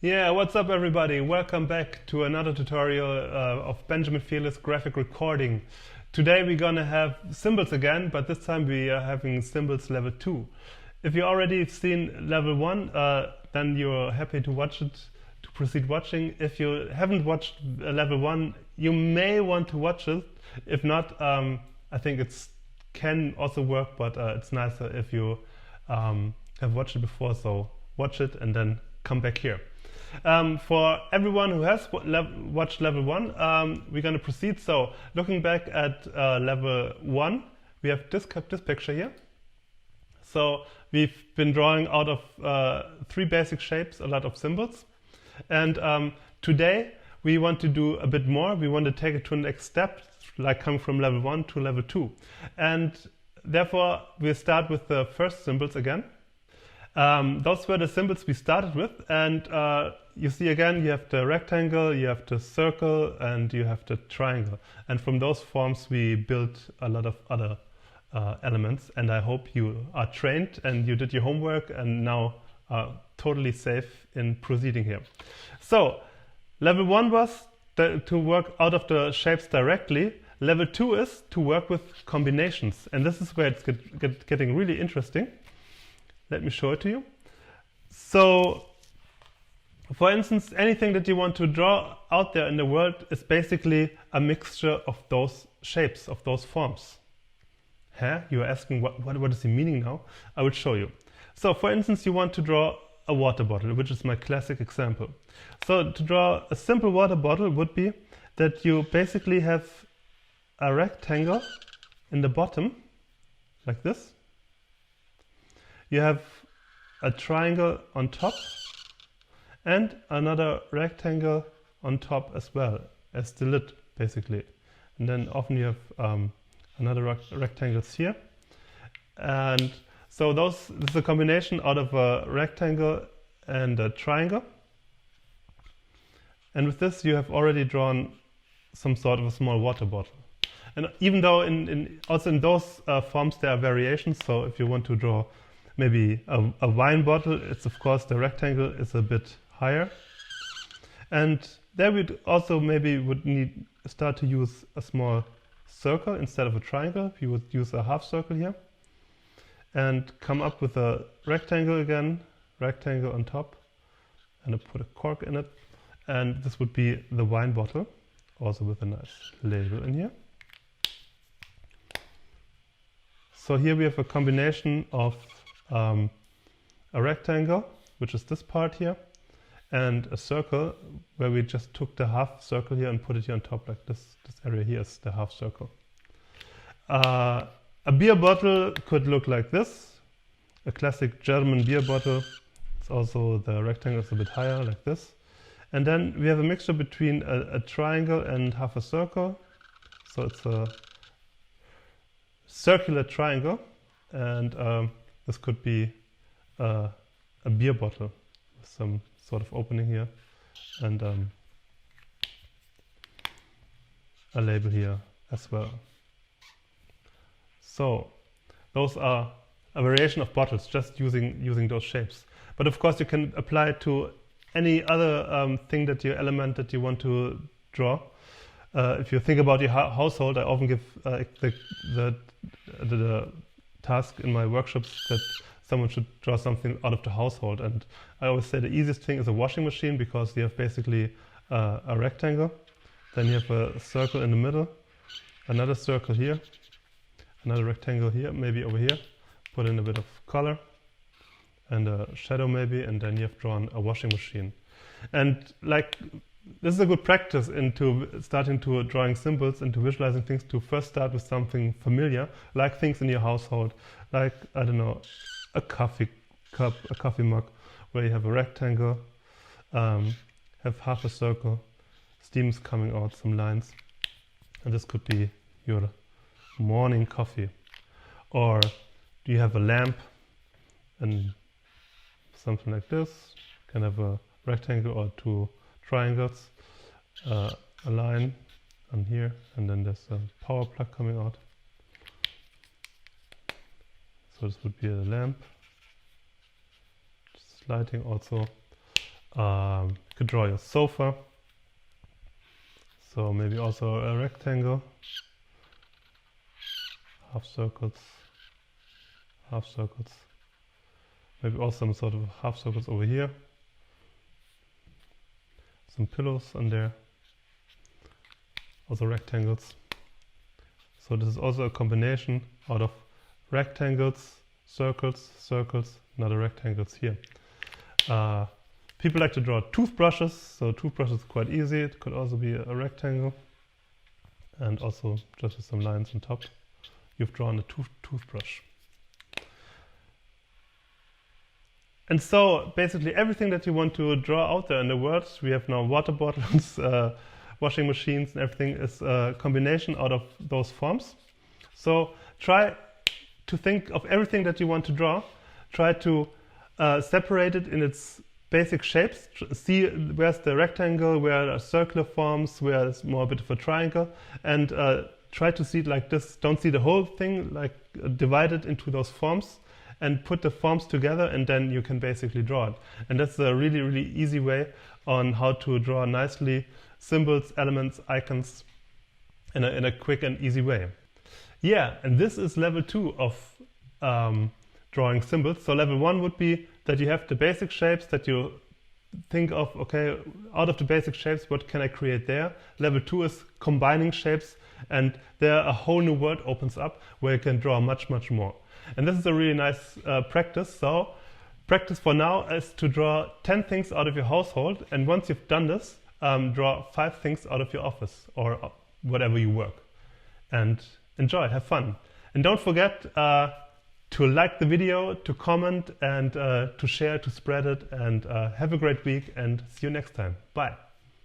Yeah, what's up everybody? Welcome back to another tutorial of Benjamin Fearless graphic recording. Today we're gonna have symbols again, but this time we are having symbols level 2. If you already seen level 1, then you're happy to watch it, to proceed watching. If you haven't watched level 1, you may want to watch it. If not, I think it can also work, but it's nicer if you have watched it before, so watch it and then come back here. For everyone who has watched level 1, we're going to proceed. So looking back at level 1, we have this picture here. So we've been drawing out of 3 basic shapes, a lot of symbols. And today we want to do a bit more. We want to take it to the next step, like coming from level 1 to level 2. And therefore we'll start with the first symbols again. Those were the symbols we started with, and you see again you have the rectangle, you have the circle, and you have the triangle. And from those forms we built a lot of other elements, and I hope you are trained and you did your homework and now are totally safe in proceeding here. So level 1 was to work out of the shapes directly. Level 2 is to work with combinations, and this is where it's getting really interesting. Let me show it to you. So, for instance, anything that you want to draw out there in the world is basically a mixture of those shapes, of those forms. Huh? You are asking what is the meaning now? I will show you. So, for instance, you want to draw a water bottle, which is my classic example. So, to draw a simple water bottle would be that you basically have a rectangle in the bottom, like this. You have a triangle on top and another rectangle on top as well as the lid, basically. And then often you have another rectangles here. And so this is a combination out of a rectangle and a triangle. And with this you have already drawn some sort of a small water bottle. And even though also in those forms there are variations, so if you want to draw maybe a wine bottle, it's of course the rectangle is a bit higher. And there we'd also maybe would start to use a small circle instead of a triangle. We would use a half circle here and come up with a rectangle again, rectangle on top, and I put a cork in it. And this would be the wine bottle, also with a nice label in here. So here we have a combination of a rectangle, which is this part here, and a circle where we just took the half circle here and put it here on top, like this. This area here is the half circle. A beer bottle could look like this, a classic German beer bottle. It's also the rectangle is a bit higher, like this. And then we have a mixture between a triangle and half a circle. So it's a circular triangle, and this could be a beer bottle with some sort of opening here and a label here as well. So those are a variation of bottles, just using those shapes. But of course you can apply it to any other element that you want to draw. If you think about your household, I often give the task in my workshops that someone should draw something out of the household, and I always say the easiest thing is a washing machine, because you have basically a rectangle, then you have a circle in the middle, another circle here, another rectangle here, maybe over here, put in a bit of color and a shadow maybe, and then you have drawn a washing machine. And like, this is a good practice into starting to drawing symbols and to visualizing things, to first start with something familiar, like things in your household, like, I don't know, a coffee cup, a coffee mug, where you have a rectangle, have half a circle, steam's coming out, some lines, and this could be your morning coffee. Or do you have a lamp and something like this, can have a rectangle or 2 triangles, a line on here, and then there's a power plug coming out. So this would be a lamp, just lighting also. You could draw your sofa. So maybe also a rectangle, half circles, half circles. Maybe also some sort of half circles over here. Some pillows on there. Also rectangles. So this is also a combination out of rectangles, circles, circles, another rectangles here. People like to draw toothbrushes, so toothbrushes is quite easy. It could also be a rectangle, and also just with some lines on top. You've drawn a toothbrush. And so basically everything that you want to draw out there in the world, we have now water bottles, washing machines, and everything is a combination out of those forms. So try to think of everything that you want to draw. Try to separate it in its basic shapes. See where's the rectangle, where are circular forms, where it's more a bit of a triangle, and try to see it like this. Don't see the whole thing, like divide it into those forms and put the forms together, and then you can basically draw it. And that's a really, really easy way on how to draw nicely symbols, elements, icons in a quick and easy way. Yeah, and this is level 2 of drawing symbols. So level 1 would be that you have the basic shapes that you think of, okay, out of the basic shapes, what can I create there? Level 2 is combining shapes, and there a whole new world opens up where you can draw much, much more. And this is a really nice practice. So practice for now is to draw 10 things out of your household, and once you've done this, draw 5 things out of your office or whatever you work. And enjoy, have fun. And don't forget to like the video, to comment, and to share, to spread it, and have a great week, and see you next time. Bye.